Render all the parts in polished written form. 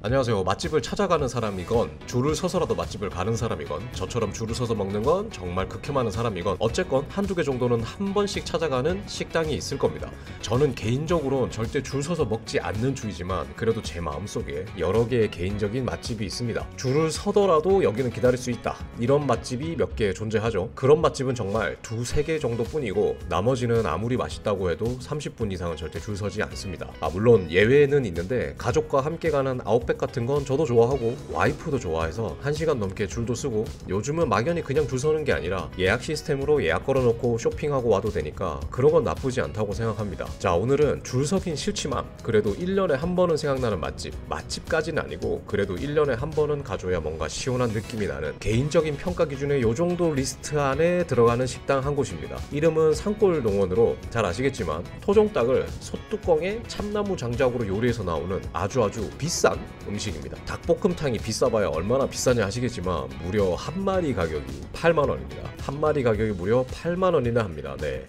안녕하세요. 맛집을 찾아가는 사람이건 줄을 서서라도 맛집을 가는 사람이건 저처럼 줄을 서서 먹는 건 정말 극혐하는 사람이건 어쨌건 한두 개 정도는 한 번씩 찾아가는 식당이 있을 겁니다. 저는 개인적으로는 절대 줄 서서 먹지 않는 주의지만 그래도 제 마음속에 여러 개의 개인적인 맛집이 있습니다. 줄을 서더라도 여기는 기다릴 수 있다. 이런 맛집이 몇 개 존재하죠. 그런 맛집은 정말 두세 개 정도뿐이고 나머지는 아무리 맛있다고 해도 30분 이상은 절대 줄 서지 않습니다. 물론 예외는 있는데 가족과 함께 가는 아웃백 같은 건 저도 좋아하고 와이프도 좋아해서 1시간 넘게 줄도 쓰고 요즘은 막연히 그냥 줄 서는 게 아니라 예약 시스템으로 예약 걸어놓고 쇼핑하고 와도 되니까 그런 건 나쁘지 않다고 생각합니다. 자, 오늘은 줄 서긴 싫지만 그래도 1년에 한 번은 생각나는 맛집까지는 아니고 그래도 1년에 한 번은 가줘야 뭔가 시원한 느낌이 나는 개인적인 평가 기준에 요 정도 리스트 안에 들어가는 식당 한 곳입니다. 이름은 산골농원으로 잘 아시겠지만 토종닭을 솥뚜껑에 참나무 장작으로 요리해서 나오는 아주 비싼 음식입니다. 닭볶음탕이 비싸봐야 얼마나 비싸냐 하시겠지만 무려 한 마리 가격이 8만원입니다. 한 마리 가격이 무려 8만원이나 합니다. 네.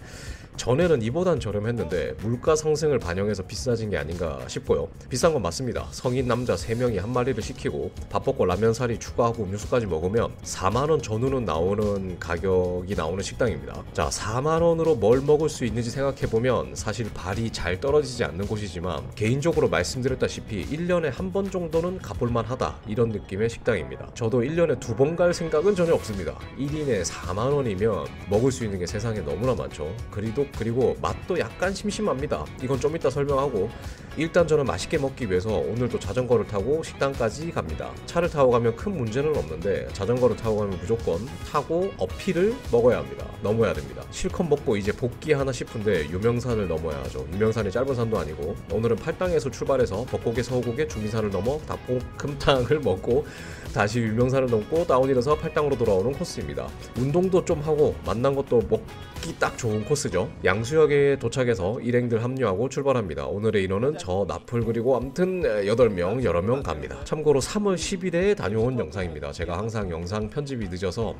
전에는 이보단 저렴했는데 물가 상승을 반영해서 비싸진 게 아닌가 싶고요. 비싼 건 맞습니다. 성인 남자 3명이 한 마리를 시키고 밥 먹고 라면 사리 추가하고 음료수까지 먹으면 4만원 전후는 나오는 가격이 나오는 식당입니다. 자, 4만원으로 뭘 먹을 수 있는지 생각해보면 사실 발이 잘 떨어지지 않는 곳이지만 개인적으로 말씀드렸다시피 1년에 한 번 정도는 가볼만 하다 이런 느낌의 식당입니다. 저도 1년에 2번 갈 생각은 전혀 없습니다. 1인에 4만원이면 먹을 수 있는 게 세상에 너무나 많죠. 그리고 맛도 약간 심심합니다. 이건 좀 이따 설명하고 일단 저는 맛있게 먹기 위해서 오늘도 자전거를 타고 식당까지 갑니다. 차를 타고 가면 큰 문제는 없는데 자전거를 타고 가면 무조건 타고 어필을 먹어야 합니다. 넘어야 됩니다. 실컷 먹고 이제 복귀하나 싶은데 유명산을 넘어야 하죠. 유명산이 짧은 산도 아니고 오늘은 팔당에서 출발해서 벚곡에 서곡에 주민산을 넘어 닭볶음탕을 먹고 다시 유명산을 넘고 다운힐에서 팔당으로 돌아오는 코스입니다. 운동도 좀 하고 만난 것도 먹기 딱 좋은 코스죠. 양수역에 도착해서 일행들 합류하고 출발합니다. 오늘의 인원은 저 나풀 그리고 아무튼 8명 여러 명 갑니다. 참고로 3월 10일에 다녀온 영상입니다. 제가 항상 영상 편집이 늦어서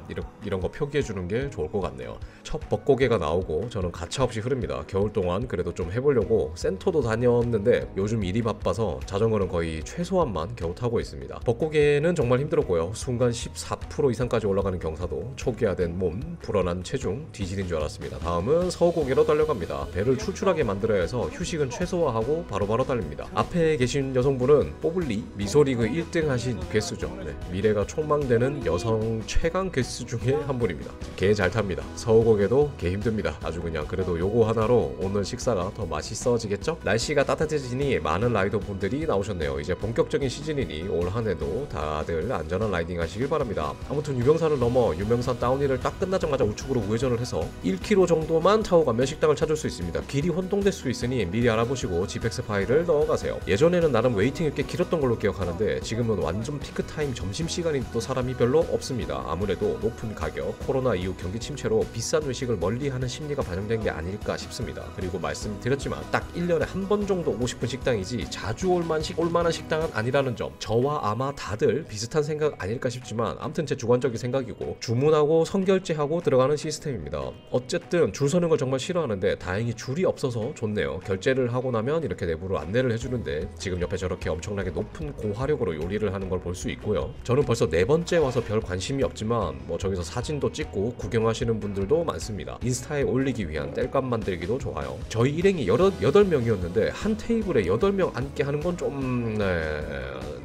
이런 거 표기해 주는 게 좋을 것 같네요. 첫 벚곡에가 나오고 저는 가차없이 흐릅니다. 겨울 동안 그래도 좀 해보려고 센터도 다녔는데 요즘 일이 바빠서 자전거는 거의 최소한만 겨우 타고 있습니다. 벚곡에는 정말 힘들었고요. 순간 14% 이상까지 올라가는 경사도 초기화된 몸, 불어난 체중, 뒤지는 줄 알았습니다. 다음은 서곡에로 달려갑니다. 배를 출출하게 만들어야 해서 휴식은 최소화하고 바로바로 달립니다. 앞에 계신 여성분은 뽀블리 미소리그 1등 하신 괴수죠. 네, 미래가 촉망되는 여성 최강 괴수 중에 한 분입니다. 개 잘 탑니다. 서곡에도 개 힘듭니다. 아주 그냥 그래도 요거 하나로 오늘 식사가 더 맛있어지겠죠? 날씨가 따뜻해지니 많은 라이더분들이 나오셨네요. 이제 본격적인 시즌이니 올 한해도 다들 안전한 라이딩 하시길 바랍니다. 아무튼 유명산을 넘어 유명산 다운힐을 딱 끝나자마자 우측으로 우회전을 해서 1km 정도만 타고 가면 식당을 찾을 수 있습니다. 길이 혼동될 수 있으니 미리 알아보시고 GPX 파일을 넣어가세요. 예전에는 나름 웨이팅이 꽤 길었던 걸로 기억하는데 지금은 완전 피크타임 점심시간인데도 사람이 별로 없습니다. 아무래도 높은 가격, 코로나 이후 경기 침체로 비싼 외식을 멀리하는 심리가 반영된 게 아닐까 싶습니다. 그리고 말씀드렸지만 딱 1년에 한 번 정도 오고 싶은 식당이지 자주 올만한 식당은 아니라는 점, 저와 아마 다들 비슷한 생각 아닐까 싶지만 아무튼 제 주관적인 생각이고 주문하고 선결제하고 들어가는 시스템입니다. 어쨌든 줄 서는 걸 정말 싫어하는데 다행히 줄이 없어서 좋네요. 결제를 하고 나면 이렇게 내부로 안내를 해주는데 지금 옆에 저렇게 엄청나게 높은 고화력으로 요리를 하는 걸 볼 수 있고요. 저는 벌써 4번째 와서 별 관심이 없지만 뭐 저기서 사진도 찍고 구경하시는 분들도 많습니다. 인스타에 올리기 위한 땔감 만들기도 좋아요. 저희 일행이 8명이었는데 한 테이블에 8명 앉게 하는 건 좀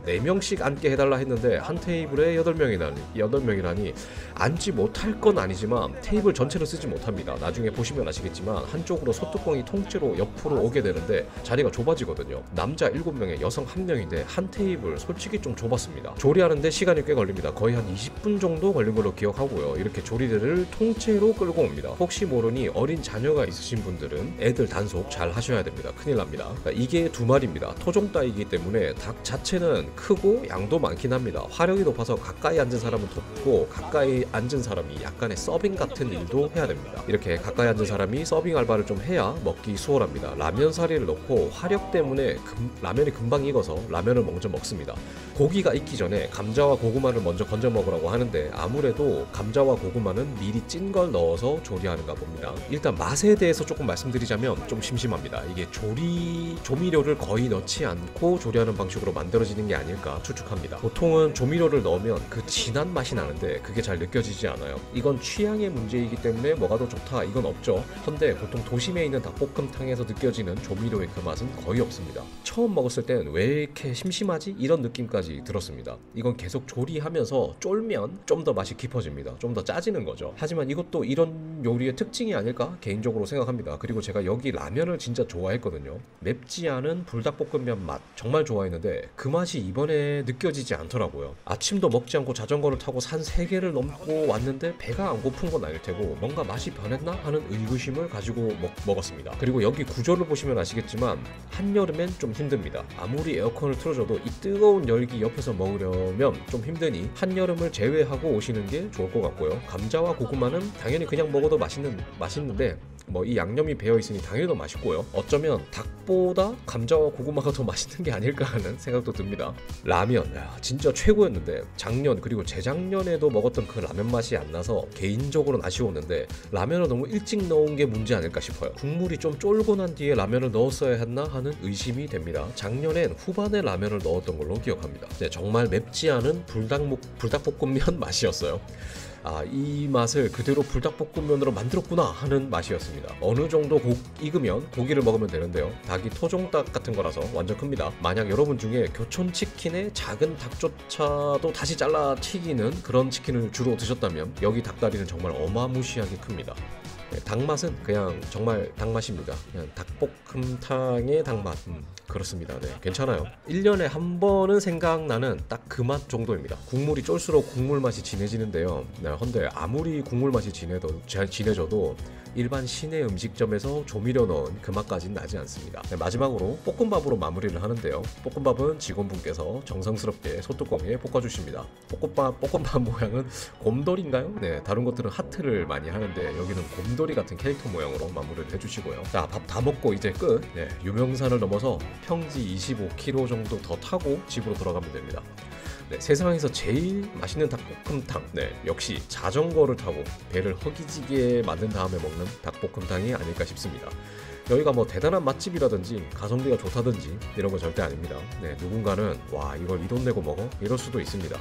4명씩 앉게 해달라 했는데 한 테이블에 8명이라니 앉지 못할 건 아니지만 테이블 전체를 쓰지 못합니다. 나중에 보시면 아시겠지만 한쪽으로 소뚜껑이 통째로 옆으로 오게 되는데 자리가 좁아지거든요. 남자 7명에 여성 1명인데 한 테이블 솔직히 좀 좁았습니다. 조리하는데 시간이 꽤 걸립니다. 거의 한 20분 정도 걸린 걸로 기억하고요. 이렇게 조리대를 통째로 끌고 옵니다. 혹시 모르니 어린 자녀가 있으신 분들은 애들 단속 잘 하셔야 됩니다. 큰일 납니다. 이게 2마리입니다. 토종닭이기 때문에 닭 자체는 크고 양도 많긴 합니다. 화력이 높아서 가까이 앉은 사람은 덥고 가까이 앉은 사람이 약간의 서빙 같은 일도 해야 됩니다. 이렇게 가까이 앉은 사람이 서빙 알바를 좀 해야 먹기 수월합니다. 라면 사리를 넣고 화력 체력 때문에 라면이 금방 익어서 라면을 먼저 먹습니다. 고기가 익기 전에 감자와 고구마를 먼저 건져 먹으라고 하는데 아무래도 감자와 고구마는 미리 찐 걸 넣어서 조리하는가 봅니다. 일단 맛에 대해서 조금 말씀드리자면 좀 심심합니다. 이게 조미료를 거의 넣지 않고 조리하는 방식으로 만들어지는 게 아닐까 추측합니다. 보통은 조미료를 넣으면 그 진한 맛이 나는데 그게 잘 느껴지지 않아요. 이건 취향의 문제이기 때문에 뭐가 더 좋다 이건 없죠. 근데 보통 도심에 있는 닭볶음탕에서 느껴지는 조미료의 그 맛은 거의 없습니다. 처음 먹었을 땐 왜 이렇게 심심하지? 이런 느낌까지 들었습니다. 이건 계속 조리하면서 쫄면 좀 더 맛이 깊어집니다. 좀 더 짜지는 거죠. 하지만 이것도 이런 요리의 특징이 아닐까 개인적으로 생각합니다. 그리고 제가 여기 라면을 진짜 좋아했거든요. 맵지 않은 불닭볶음면 맛 정말 좋아했는데 그 맛이 이번에 느껴지지 않더라고요. 아침도 먹지 않고 자전거를 타고 산 3개를 넘고 왔는데 배가 안 고픈 건 아닐 테고 뭔가 맛이 변했나 하는 의구심을 가지고 먹었습니다. 그리고 여기 구조를 보시면 아시겠지만 한여름엔 좀 힘듭니다. 아무리 에어컨을 틀어줘도 이 뜨거운 열기 옆에서 먹으려면 좀 힘드니 한여름을 제외하고 오시는 게 좋을 것 같고요. 감자와 고구마는 당연히 그냥 먹어도 맛있는데 뭐 이 양념이 배어 있으니 당연히 더 맛있고요. 어쩌면 닭보다 감자와 고구마가 더 맛있는 게 아닐까 하는 생각도 듭니다. 라면 진짜 최고였는데 작년 그리고 재작년에도 먹었던 그 라면 맛이 안 나서 개인적으로는 아쉬웠는데 라면을 너무 일찍 넣은 게 문제 아닐까 싶어요. 국물이 좀 쫄고 난 뒤에 라면을 넣었어야 했나 하는 의심이 됩니다. 작년엔 후반에 라면을 넣었던 걸로 기억합니다. 네, 정말 맵지 않은 불닭볶음면 맛이었어요. 이 맛을 그대로 불닭볶음면으로 만들었구나 하는 맛이었습니다. 어느 정도 익으면 고기를 먹으면 되는데요. 닭이 토종닭 같은 거라서 완전 큽니다. 만약 여러분 중에 교촌치킨에 작은 닭조차도 다시 잘라 튀기는 그런 치킨을 주로 드셨다면 여기 닭다리는 정말 어마무시하게 큽니다. 닭맛은 그냥 정말 닭맛입니다. 그냥 닭볶음탕의 닭맛. 그렇습니다. 네, 괜찮아요. 1년에 한 번은 생각나는 딱 그 맛 정도입니다. 국물이 쫄수록 국물 맛이 진해지는데요. 네, 근데 아무리 국물 맛이 진해져도 일반 시내 음식점에서 조미료 넣은 그 맛까지는 나지 않습니다. 네, 마지막으로 볶음밥으로 마무리를 하는데요. 볶음밥은 직원분께서 정성스럽게 소뚜껑에 볶아주십니다. 볶음밥 모양은 곰돌인가요? 네, 다른 것들은 하트를 많이 하는데 여기는 곰돌이 같은 캐릭터 모양으로 마무리를 해주시고요. 자, 밥 다 먹고 이제 끝. 네, 유명산을 넘어서 평지 25km 정도 더 타고 집으로 돌아가면 됩니다. 네, 세상에서 제일 맛있는 닭볶음탕. 네, 역시 자전거를 타고 배를 허기지게 만든 다음에 먹는 닭볶음탕이 아닐까 싶습니다. 여기가 뭐 대단한 맛집이라든지 가성비가 좋다든지 이런 건 절대 아닙니다. 네, 누군가는 와 이걸 이 돈 내고 먹어? 이럴 수도 있습니다.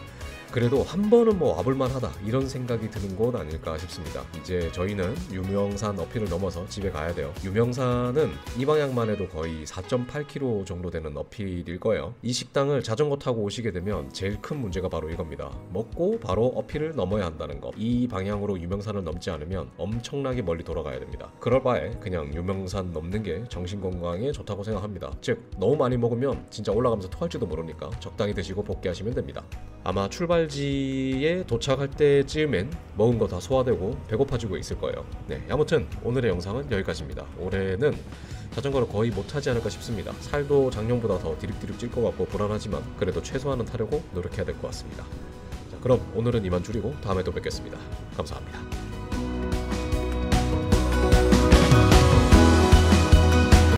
그래도 한 번은 뭐 와볼만 하다 이런 생각이 드는 곳 아닐까 싶습니다. 이제 저희는 유명산 어필을 넘어서 집에 가야 돼요. 유명산은 이 방향만 해도 거의 4.8km 정도 되는 어필일 거예요. 이 식당을 자전거 타고 오시게 되면 제일 큰 문제가 바로 이겁니다. 먹고 바로 어필을 넘어야 한다는 거. 이 방향으로 유명산을 넘지 않으면 엄청나게 멀리 돌아가야 됩니다. 그럴 바에 그냥 유명산 넘는 게 정신건강에 좋다고 생각합니다. 즉 너무 많이 먹으면 진짜 올라가면서 토할지도 모르니까 적당히 드시고 복귀하시면 됩니다. 아마 출발지에 도착할 때쯤엔 먹은 거 다 소화되고 배고파지고 있을 거예요. 네, 아무튼 오늘의 영상은 여기까지입니다. 올해는 자전거를 거의 못하지 않을까 싶습니다. 살도 작년보다 더 디립디립 찔 것 같고 불안하지만 그래도 최소한은 타려고 노력해야 될 것 같습니다. 자, 그럼 오늘은 이만 줄이고 다음에 또 뵙겠습니다. 감사합니다.